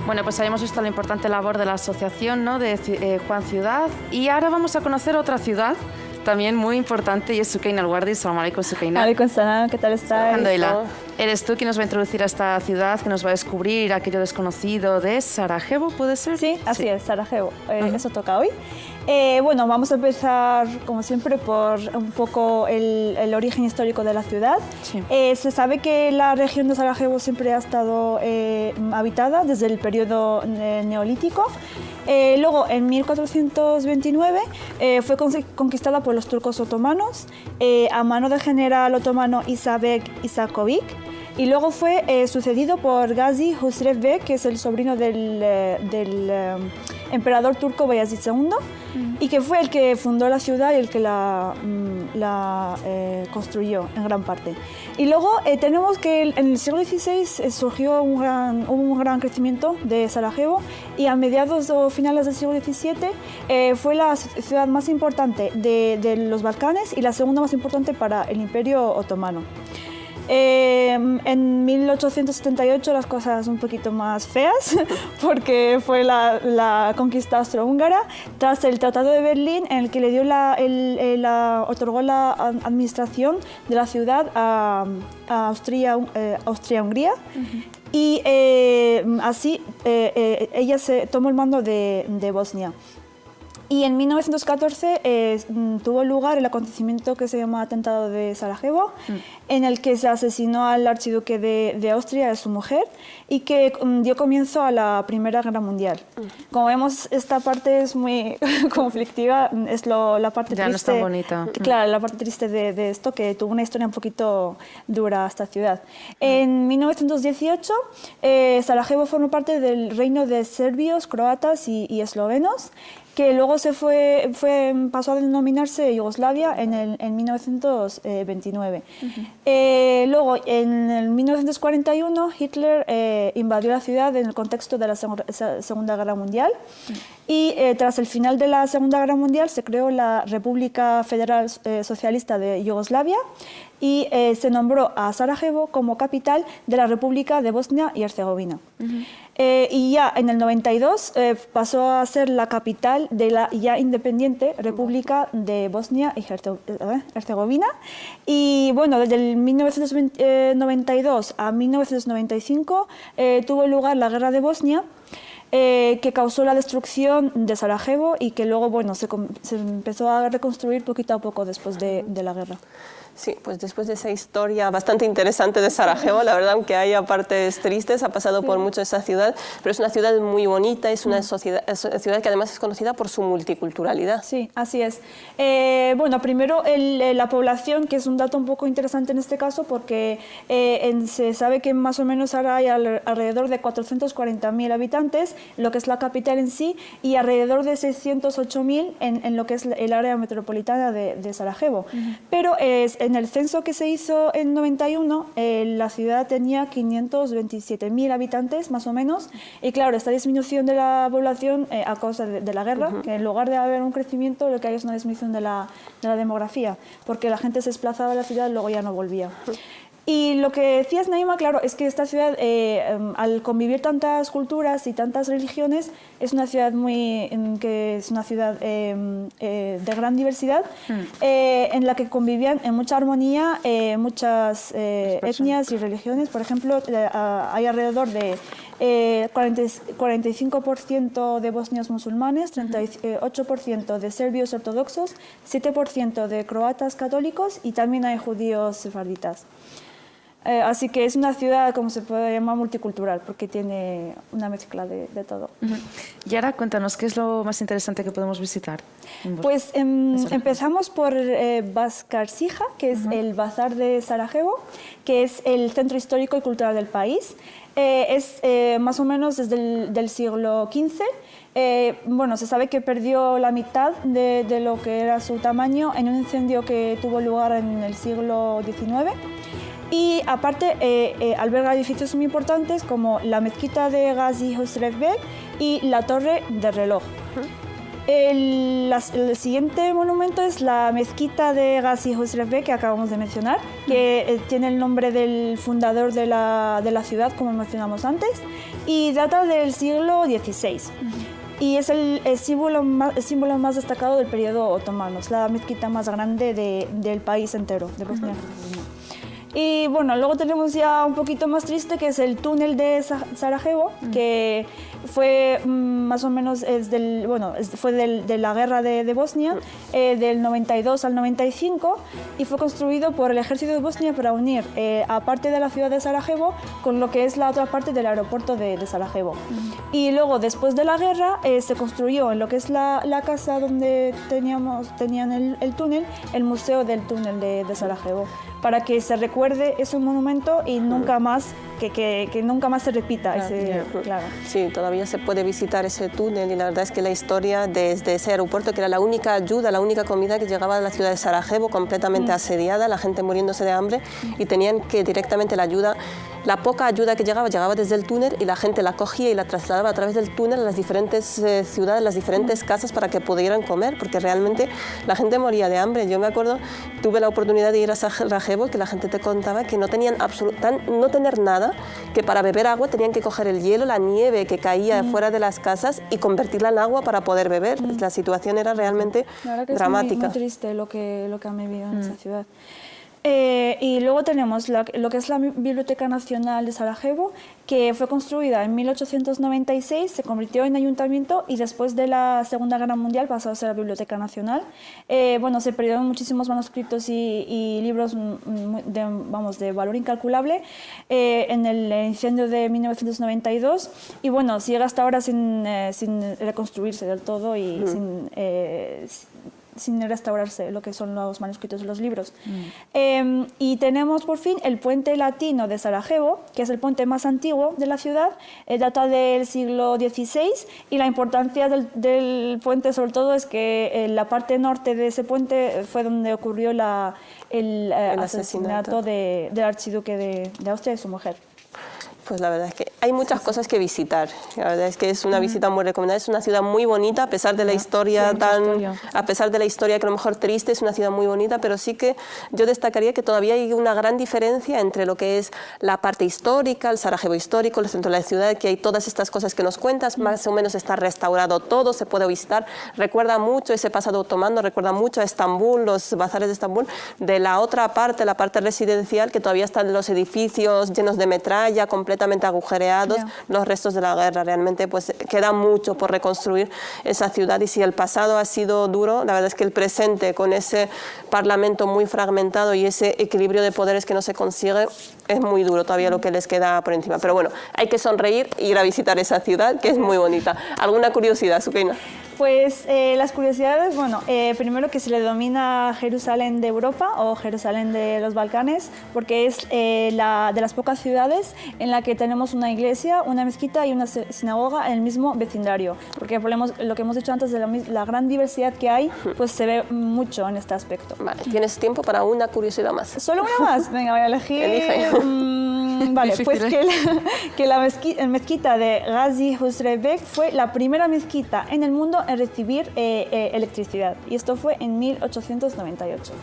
Bueno, pues habíamos visto la importante labor de la asociación, ¿no?, de Juan Ciudad, y ahora vamos a conocer otra ciudad también muy importante, y es Sukeina Alguardi. Salam alaikum, Sukeina. Alaikum salam, ¿qué tal estáis? Alhamdulillah. Eres tú quien nos va a introducir a esta ciudad, que nos va a descubrir aquello desconocido de Sarajevo, ¿puede ser? Sí, así es, Sarajevo. Eso toca hoy. Bueno, vamos a empezar, como siempre, por un poco el origen histórico de la ciudad. Sí. Se sabe que la región de Sarajevo siempre ha estado habitada desde el periodo neolítico. Luego, en 1429, fue conquistada por los turcos otomanos a mano del general otomano Isabek Isakovic, y luego fue sucedido por Gazi Husrev Bey, que es el sobrino del emperador turco Bayezid II, y que fue el que fundó la ciudad y el que la construyó en gran parte. Y luego tenemos que en el siglo XVI surgió un gran crecimiento de Sarajevo, y a mediados o finales del siglo XVII fue la ciudad más importante de los Balcanes y la segunda más importante para el Imperio Otomano. En 1878 las cosas un poquito más feas, porque fue la conquista austrohúngara tras el Tratado de Berlín, en el que le dio otorgó la administración de la ciudad a Austria-Hungría. Y así ella se tomó el mando de Bosnia. Y en 1914 tuvo lugar el acontecimiento que se llama Atentado de Sarajevo, en el que se asesinó al archiduque de Austria, a su mujer, y que dio comienzo a la Primera Guerra Mundial. Como vemos, esta parte es muy conflictiva, es la parte ya triste. No es tan bonita. Claro, la parte triste de esto, que tuvo una historia un poquito dura esta ciudad. En 1918, Sarajevo formó parte del reino de serbios, croatas y eslovenos, que luego pasó a denominarse Yugoslavia en 1929. Luego, en el 1941, Hitler invadió la ciudad en el contexto de la Segunda Guerra Mundial, y tras el final de la Segunda Guerra Mundial se creó la República Federal Socialista de Yugoslavia, y se nombró a Sarajevo como capital de la República de Bosnia y Herzegovina. Y ya en el 92 pasó a ser la capital de la ya independiente República de Bosnia y Herzegovina. Y bueno, desde el 1992 a 1995 tuvo lugar la Guerra de Bosnia, que causó la destrucción de Sarajevo, y que luego se empezó a reconstruir poquito a poco después de la guerra. Sí, pues después de esa historia bastante interesante de Sarajevo, la verdad, aunque haya partes tristes, ha pasado por mucho esa ciudad, pero es una ciudad muy bonita, es una ciudad que además es conocida por su multiculturalidad. Sí, así es. Bueno, primero la población, que es un dato un poco interesante en este caso, porque se sabe que más o menos ahora hay alrededor de 440.000 habitantes, lo que es la capital en sí, y alrededor de 608.000 en lo que es el área metropolitana de Sarajevo. Pero en el censo que se hizo en 91, la ciudad tenía 527.000 habitantes, más o menos, y claro, esta disminución de la población a causa de la guerra, que en lugar de haber un crecimiento, lo que hay es una disminución de la demografía, porque la gente se desplazaba a la ciudad y luego ya no volvía. Y lo que decías, Naima, claro, es que esta ciudad, al convivir tantas culturas y tantas religiones, es una ciudad de gran diversidad, en la que convivían en mucha armonía muchas etnias y religiones. Por ejemplo, hay alrededor de 45% de bosnios musulmanes, 38% de serbios ortodoxos, 7% de croatas católicos, y también hay judíos sefarditas. Así que es una ciudad, como se puede llamar, multicultural, porque tiene una mezcla de todo. Y ahora cuéntanos, ¿qué es lo más interesante que podemos visitar? Pues empezamos por Bascarsija, que es el Bazar de Sarajevo, que es el centro histórico y cultural del país. Es más o menos desde el siglo XV. Bueno, se sabe que perdió la mitad de lo que era su tamaño en un incendio que tuvo lugar en el siglo XIX. Y aparte alberga edificios muy importantes como la mezquita de Gazi Husrev Bey y la torre de reloj. El siguiente monumento es la mezquita de Gazi Husrev Bek, que acabamos de mencionar, que tiene el nombre del fundador de la ciudad, como mencionamos antes, y data del siglo XVI. Y es el símbolo más destacado del periodo otomano, es la mezquita más grande del país entero, de Bosnia-Herzegovina. Y bueno, luego tenemos ya un poquito más triste, que es el túnel de Sarajevo, que fue más o menos fue de la guerra de Bosnia, del 92 al 95, y fue construido por el ejército de Bosnia para unir a parte de la ciudad de Sarajevo con lo que es la otra parte del aeropuerto de Sarajevo. Y luego, después de la guerra, se construyó en lo que es la casa donde tenían el túnel, el Museo del Túnel de Sarajevo, para que se recuerde ese monumento y nunca más, que nunca más se repita. Claro. Sí, todavía se puede visitar ese túnel, y la verdad es que la historia desde ese aeropuerto, que era la única ayuda, la única comida que llegaba a la ciudad de Sarajevo, completamente asediada, la gente muriéndose de hambre, y tenían que directamente la poca ayuda que llegaba desde el túnel, y la gente la cogía y la trasladaba a través del túnel a las diferentes ciudades, las diferentes casas, para que pudieran comer, porque realmente la gente moría de hambre. Yo me acuerdo, tuve la oportunidad de ir a Sarajevo, que la gente te contaba que no tenían no tener nada, que para beber agua tenían que coger el hielo, la nieve que caía fuera de las casas y convertirla en agua para poder beber. La situación era realmente dramática. Es muy triste lo que han vivido en esa ciudad. Y luego tenemos lo que es la Biblioteca Nacional de Sarajevo, que fue construida en 1896, se convirtió en ayuntamiento y después de la Segunda Guerra Mundial pasó a ser la Biblioteca Nacional. Se perdieron muchísimos manuscritos y libros de valor incalculable en el incendio de 1992, y sigue hasta ahora sin reconstruirse del todo y sin restaurarse lo que son los manuscritos de los libros. Y tenemos por fin el puente latino de Sarajevo, que es el puente más antiguo de la ciudad, data del siglo XVI, y la importancia del puente sobre todo es que en la parte norte de ese puente fue donde ocurrió el asesinato del archiduque de Austria y su mujer. Pues la verdad es que hay muchas cosas que visitar. La verdad es que es una visita muy recomendada. Es una ciudad muy bonita, a pesar de la historia a pesar de la historia que a lo mejor triste, es una ciudad muy bonita, pero sí que yo destacaría que todavía hay una gran diferencia entre lo que es la parte histórica, el Sarajevo histórico, el centro de la ciudad, que hay todas estas cosas que nos cuentas, más o menos está restaurado todo, se puede visitar. Recuerda mucho ese pasado otomano, recuerda mucho a Estambul, los bazares de Estambul. De la otra parte, la parte residencial, que todavía están los edificios llenos de metralla, completamente agujereados, los restos de la guerra. Realmente pues queda mucho por reconstruir esa ciudad, y si el pasado ha sido duro, la verdad es que el presente, con ese parlamento muy fragmentado y ese equilibrio de poderes que no se consigue, es muy duro todavía lo que les queda por encima. Pero bueno, hay que sonreír e ir a visitar esa ciudad, que es muy bonita. ¿Alguna curiosidad, Sukeina? Pues las curiosidades, primero que se le denomina Jerusalén de Europa o Jerusalén de los Balcanes, porque es de las pocas ciudades en la que tenemos una iglesia, una mezquita y una sinagoga en el mismo vecindario, porque lo que hemos dicho antes de la gran diversidad que hay, pues se ve mucho en este aspecto. Vale, ¿tienes tiempo para una curiosidad más? ¿Solo una más? Venga, voy a elegir. Elige. Vale, pues que la mezquita de Gazi Husrev Bek fue la primera mezquita en el mundo en recibir electricidad, y esto fue en 1898.